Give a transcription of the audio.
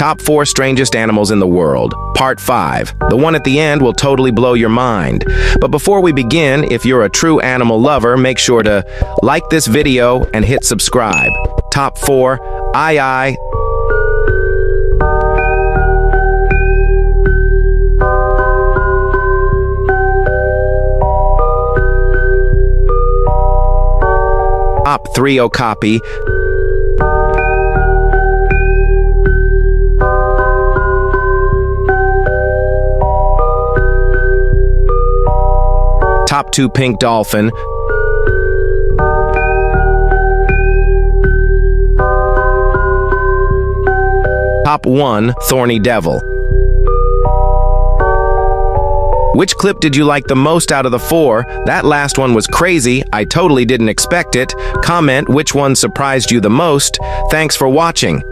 Top 4 strangest animals in the world, Part 5. The one at the end will totally blow your mind. But before we begin, if you're a true animal lover, make sure to like this video and hit subscribe. Top 4. Aye. Top 3. Okapi. Top 2. Pink dolphin. Top 1. Thorny devil. Which clip did you like the most out of the 4? That last one was crazy. I totally didn't expect it. Comment which one surprised you the most. Thanks for watching.